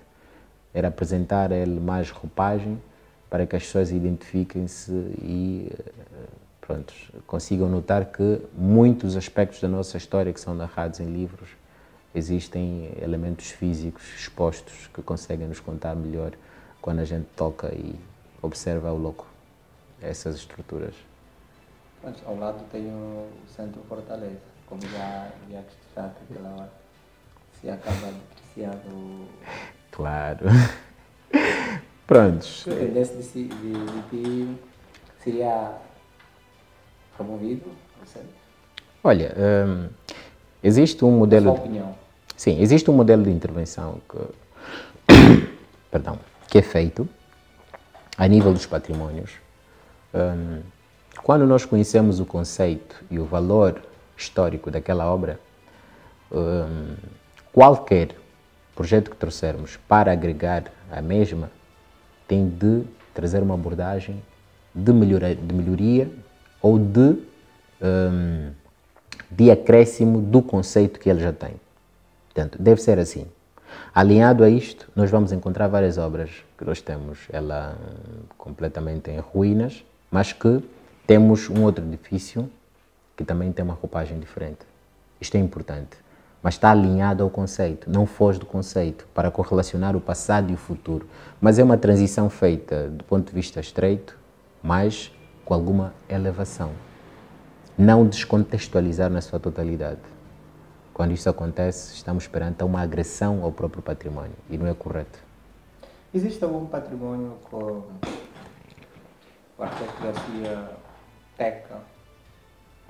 era apresentar a ele mais roupagem para que as pessoas identifiquem-se e pronto, consigam notar que muitos aspectos da nossa história que são narrados em livros existem elementos físicos expostos que conseguem nos contar melhor quando a gente toca e observa ao loco essas estruturas. Mas ao lado tem o Centro Fortaleza, como já destaca aquela hora. Se acaba de apreciar o... Claro. Prontos. Se dependesse de ti, seria promovido? Olha, existe um modelo... A sua opinião? Sim, existe um modelo de intervenção que é feito a nível dos patrimónios. Quando nós conhecemos o conceito e o valor histórico daquela obra, qualquer projeto que trouxermos para agregar a mesma tem de trazer uma abordagem de melhoria ou de acréscimo do conceito que ele já tem. Portanto, deve ser assim. Alinhado a isto, nós vamos encontrar várias obras que nós temos, ela completamente em ruínas, mas que temos um outro edifício que também tem uma roupagem diferente. Isto é importante, mas está alinhado ao conceito, não foge do conceito, para correlacionar o passado e o futuro. Mas é uma transição feita do ponto de vista estreito, mas com alguma elevação. Não descontextualizar na sua totalidade. Quando isso acontece, estamos perante uma agressão ao próprio património e não é correto. Existe algum patrimônio que o arquiteto Garcia Teca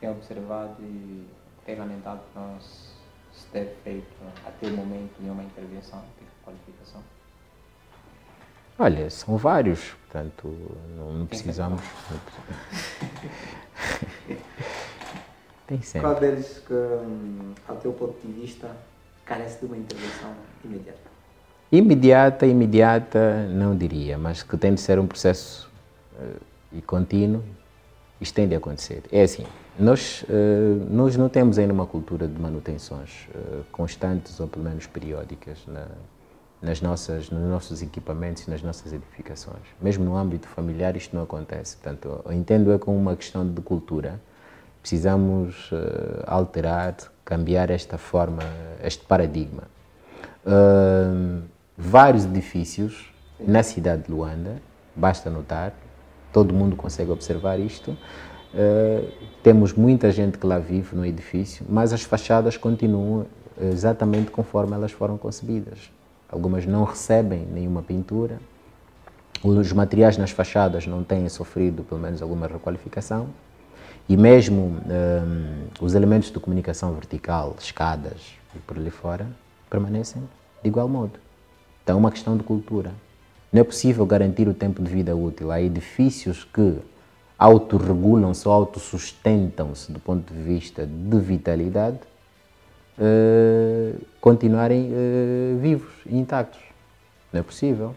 tem observado e tem lamentado que não se ter feito até o momento nenhuma intervenção de qualificação? Olha, são vários, portanto, não precisamos... Tem sempre. Qual deles que, ao teu ponto de vista, carece de uma intervenção imediata? Imediata não diria, mas que tem de ser um processo e contínuo, isto tem de acontecer. É assim, nós não temos ainda uma cultura de manutenções constantes ou pelo menos periódicas nos nossos equipamentos e nas nossas edificações. Mesmo no âmbito familiar isto não acontece. Portanto, eu entendo como uma questão de cultura. Precisamos alterar, cambiar esta forma, este paradigma. Vários edifícios na cidade de Luanda, basta notar, todo mundo consegue observar isto. Temos muita gente que lá vive no edifício, mas as fachadas continuam exatamente conforme elas foram concebidas. Algumas não recebem nenhuma pintura, os materiais nas fachadas não têm sofrido pelo menos alguma requalificação e mesmo os elementos de comunicação vertical, escadas e por ali fora, permanecem de igual modo. Então é uma questão de cultura. Não é possível garantir o tempo de vida útil. Há edifícios que autorregulam-se ou autossustentam-se do ponto de vista de vitalidade, continuarem vivos e intactos. Não é possível.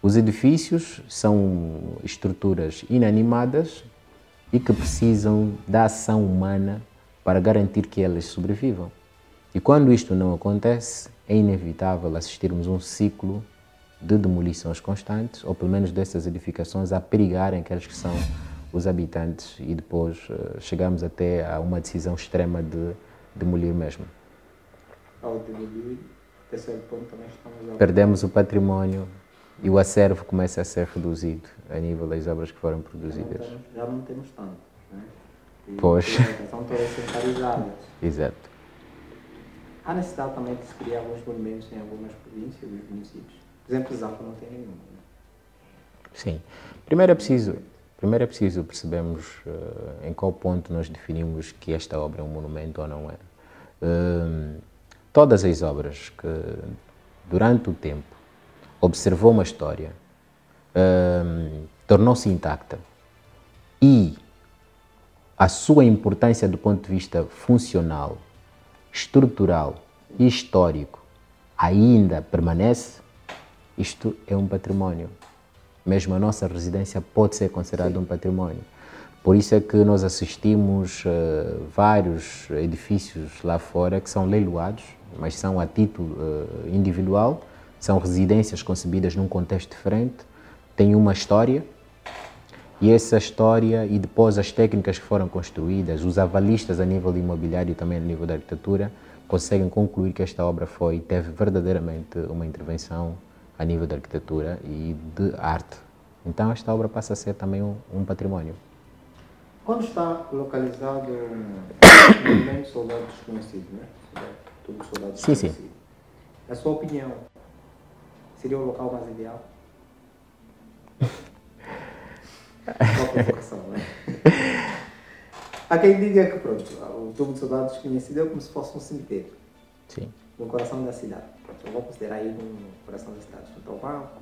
Os edifícios são estruturas inanimadas e que precisam da ação humana para garantir que elas sobrevivam. E quando isto não acontece, é inevitável assistirmos um ciclo de demolições constantes, ou pelo menos dessas edificações, a perigarem aqueles que são os habitantes e depois chegamos até a uma decisão extrema de demolir mesmo. Ao demolir, terceiro ponto também estamos perdemos o património e o acervo começa a ser reduzido a nível das obras que foram produzidas. Já não temos tanto, né? Pois. São todas centralizadas. Exato. Há necessidade também de se criar alguns monumentos em algumas províncias e municípios. Por exemplo, Zapa não tem nenhum. Né? Sim. Primeiro é preciso percebermos em qual ponto nós definimos que esta obra é um monumento ou não é. Todas as obras que, durante o tempo, observou uma história, tornou-se intacta e a sua importância do ponto de vista funcional, estrutural e histórico ainda permanece, isto é um património. Mesmo a nossa residência pode ser considerada um património. Por isso é que nós assistimos vários edifícios lá fora que são leiloados, mas são a título individual, são residências concebidas num contexto diferente, têm uma história, e essa história e depois as técnicas que foram construídas, os avalistas a nível de imobiliário e também a nível da arquitetura, conseguem concluir que esta obra teve verdadeiramente uma intervenção a nível da arquitetura e de arte. Então esta obra passa a ser também um património. Quando está localizado o movimento Soldado Desconhecido, né? Tudo Soldado Desconhecido. Sim. Na sua opinião, seria o local mais ideal? Uma provocação, né? Há quem diga que pronto, o Tubo de Soldado Desconhecido é como se fosse um cemitério. Sim. No coração da cidade. Pronto, eu vou considerar aí no coração da cidade. Junto ao banco,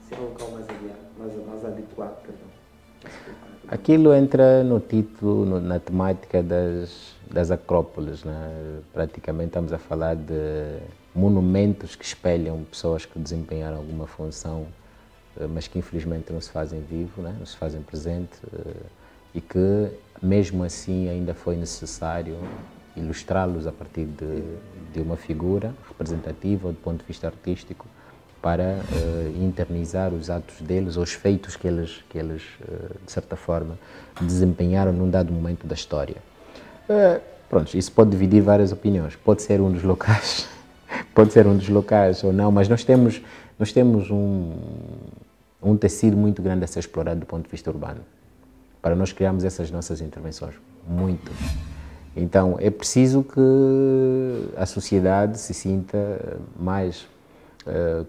seria o local mais ideal, mais adequado, perdão. Aquilo entra no título, na temática das acrópolis, né? Praticamente estamos a falar de monumentos que espelham pessoas que desempenharam alguma função, mas que infelizmente não se fazem vivo, né? Não se fazem presente, e que mesmo assim ainda foi necessário ilustrá-los a partir de uma figura representativa do ponto de vista artístico para internizar os atos deles, ou os feitos que eles de certa forma, desempenharam num dado momento da história. Pronto, isso pode dividir várias opiniões. Pode ser um dos locais, ou não, mas nós temos um tecido muito grande a ser explorado do ponto de vista urbano, para nós criarmos essas nossas intervenções, muito. Então, é preciso que a sociedade se sinta mais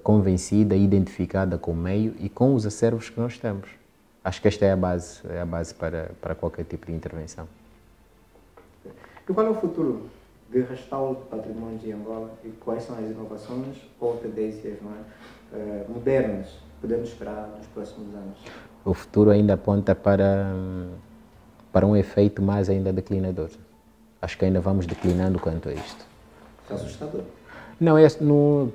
convencida, identificada com o meio e com os acervos que nós temos. Acho que esta é a base para qualquer tipo de intervenção. E qual é o futuro de restauro de património de Angola e quais são as inovações ou tendências, não é, modernas que podemos esperar nos próximos anos? O futuro ainda aponta para um efeito mais ainda declinador. Acho que ainda vamos declinando quanto a isto. É assustador. Não,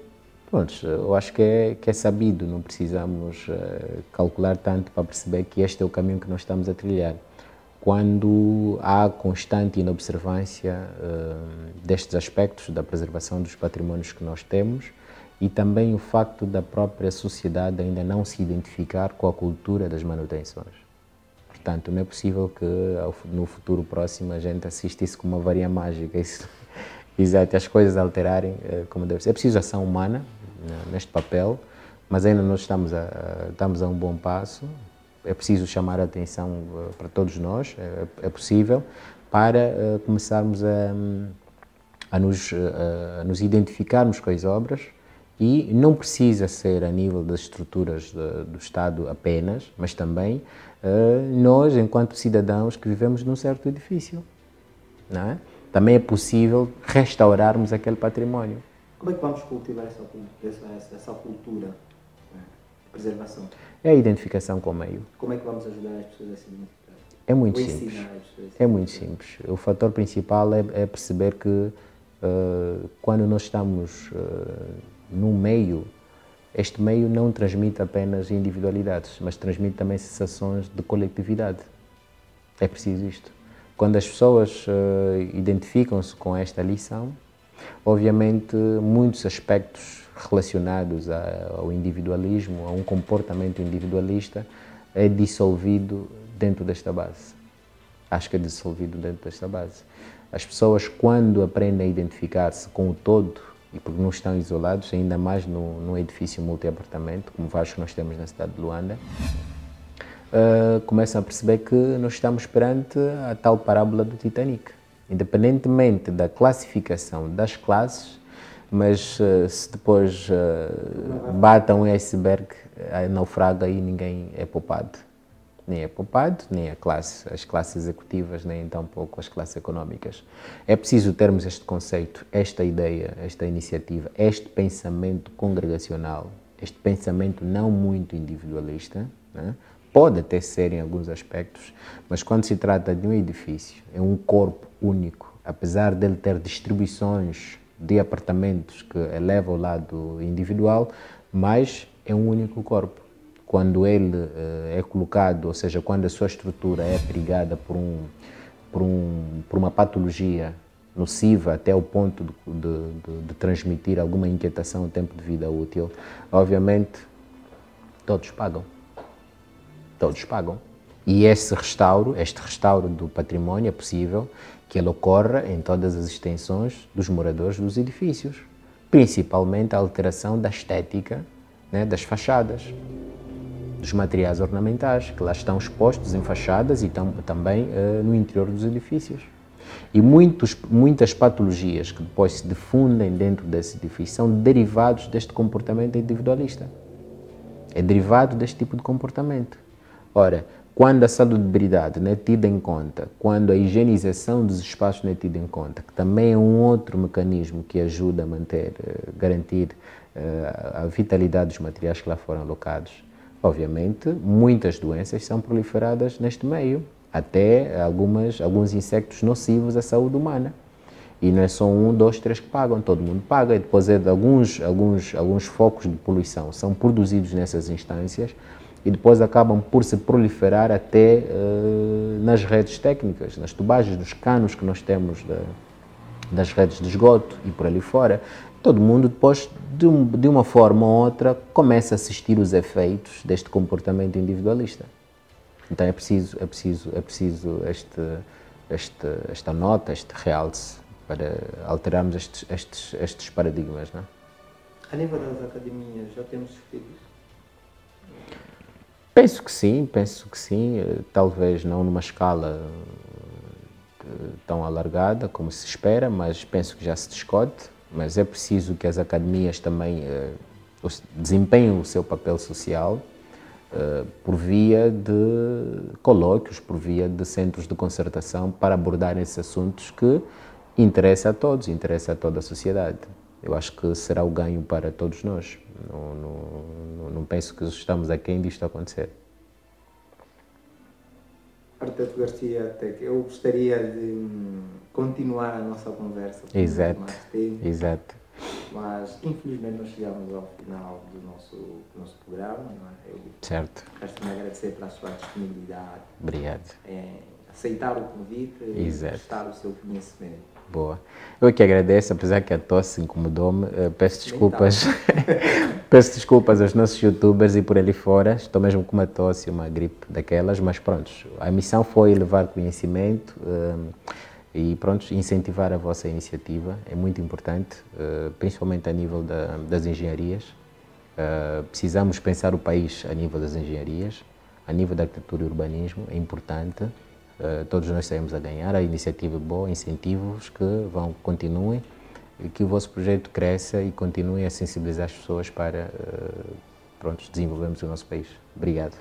pronto, eu acho que é sabido, não precisamos calcular tanto para perceber que este é o caminho que nós estamos a trilhar. Quando há constante inobservância destes aspectos da preservação dos patrimónios que nós temos e também o facto da própria sociedade ainda não se identificar com a cultura das manutenções. Portanto, não é possível que no futuro próximo a gente assistisse com uma varinha mágica. Exato, as coisas alterarem como deve ser. É preciso ação humana neste papel, mas ainda nós estamos a um bom passo. É preciso chamar a atenção para todos nós, é possível, para começarmos a nos identificarmos com as obras e não precisa ser a nível das estruturas do Estado apenas, mas também nós, enquanto cidadãos que vivemos num certo edifício, não é? Também é possível restaurarmos aquele património. Como é que vamos cultivar essa cultura de preservação? É a identificação com o meio. Como é que vamos ajudar as pessoas a se identificar? É muito simples. É muito simples. O fator principal é perceber que quando nós estamos num meio, este meio não transmite apenas individualidades, mas transmite também sensações de coletividade. É preciso isto. Quando as pessoas identificam-se com esta lição, obviamente muitos aspectos relacionados ao individualismo, a um comportamento individualista, é dissolvido dentro desta base. Acho que é dissolvido dentro desta base. As pessoas, quando aprendem a identificar-se com o todo, e porque não estão isolados, ainda mais num edifício multi-apartamento, como vários que nós temos na cidade de Luanda, começam a perceber que nós estamos perante a tal parábola do Titanic. Independentemente da classificação das classes, mas se depois batam um iceberg, naufraga e ninguém é poupado. Nem é poupado, nem as classes executivas, nem tampouco as classes económicas. É preciso termos este conceito, esta ideia, esta iniciativa, este pensamento congregacional, este pensamento não muito individualista, né? Pode até ser em alguns aspectos, mas quando se trata de um edifício, é um corpo único, apesar dele ter distribuições de apartamentos que eleva o lado individual, mas é um único corpo. Quando ele é colocado, ou seja, quando a sua estrutura é perigada por uma patologia nociva até o ponto de transmitir alguma inquietação ao tempo de vida útil, obviamente todos pagam. Todos pagam. E este restauro do património é possível que ele ocorra em todas as extensões dos moradores dos edifícios, principalmente a alteração da estética, né, das fachadas, dos materiais ornamentais, que lá estão expostos em fachadas e também no interior dos edifícios. E muitas patologias que depois se difundem dentro desse edifício são derivados deste comportamento individualista. É derivado deste tipo de comportamento. Ora, quando a salubridade não é tida em conta, quando a higienização dos espaços não é tida em conta, que também é um outro mecanismo que ajuda a garantir a vitalidade dos materiais que lá foram alocados, obviamente, muitas doenças são proliferadas neste meio, até alguns insectos nocivos à saúde humana. E não é só 1, 2, 3 que pagam, todo mundo paga. E depois alguns focos de poluição são produzidos nessas instâncias e depois acabam por se proliferar até nas redes técnicas, nas tubagens, nos canos que nós temos das redes de esgoto e por ali fora. Todo mundo depois, de uma forma ou outra, começa a assistir os efeitos deste comportamento individualista. Então é preciso esta nota, este realce, para alterarmos estes paradigmas, não é? A nível das academias, já temos discutido isso? Penso que sim, talvez não numa escala tão alargada como se espera, mas penso que já se discute, mas é preciso que as academias também desempenhem o seu papel social por via de colóquios, por via de centros de concertação para abordar esses assuntos que interessam a todos, interessam a toda a sociedade. Eu acho que será o ganho para todos nós. Não penso que estamos aquém disto acontecer. Arquiteto Garcia, eu gostaria de continuar a nossa conversa. Exato. Mas, infelizmente, nós chegamos ao final do nosso programa. Não é? Eu Certo. quero-me agradecer pela sua disponibilidade. Obrigado. Aceitar o convite e Exato. prestar o seu conhecimento. Boa. Eu que agradeço, apesar que a tosse incomodou-me, peço desculpas. Peço desculpas aos nossos youtubers e por ali fora. Estou mesmo com uma tosse, uma gripe daquelas, mas pronto, a missão foi levar conhecimento e pronto, incentivar a vossa iniciativa. É muito importante, principalmente a nível das engenharias. Precisamos pensar o país a nível das engenharias, a nível da arquitetura e urbanismo, é importante. Todos nós saímos a ganhar, a iniciativa é boa, incentivos que continuem e que o vosso projeto cresça e continue a sensibilizar as pessoas para desenvolvermos o nosso país. Obrigado.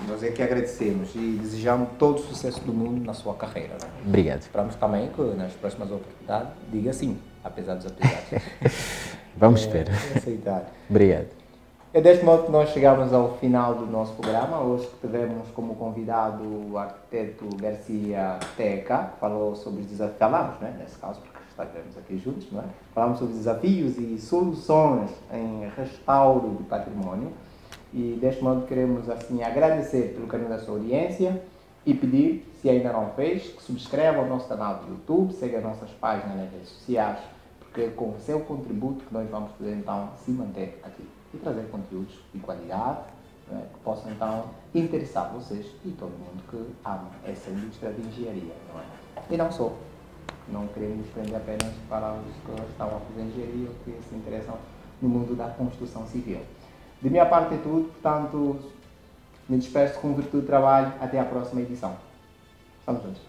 Nós é que agradecemos e desejamos todo o sucesso do mundo na sua carreira. Né? Obrigado. Esperamos também que nas próximas oportunidades diga sim, apesar dos apesares. Vamos ver. Aceitar. Obrigado. É deste modo que nós chegamos ao final do nosso programa. Hoje tivemos como convidado o arquiteto Garcia Teca, falou sobre os desafios, falamos, né, nesse caso, porque estaremos aqui juntos, não é? Falamos sobre desafios e soluções em restauro do património. E deste modo queremos assim agradecer pelo carinho da sua audiência e pedir, se ainda não fez, que subscreva o nosso canal do YouTube, siga as nossas páginas nas redes sociais, porque é com o seu contributo que nós vamos poder então se manter aqui e trazer conteúdos de qualidade, né, que possam então interessar vocês e todo mundo que ama essa indústria de engenharia, não é? E não só. Não queremos nos prender apenas para os que estão a fazer engenharia ou que se interessam no mundo da construção civil. De minha parte é tudo, portanto, me despeço com virtude de trabalho. Até a próxima edição. Estamos juntos.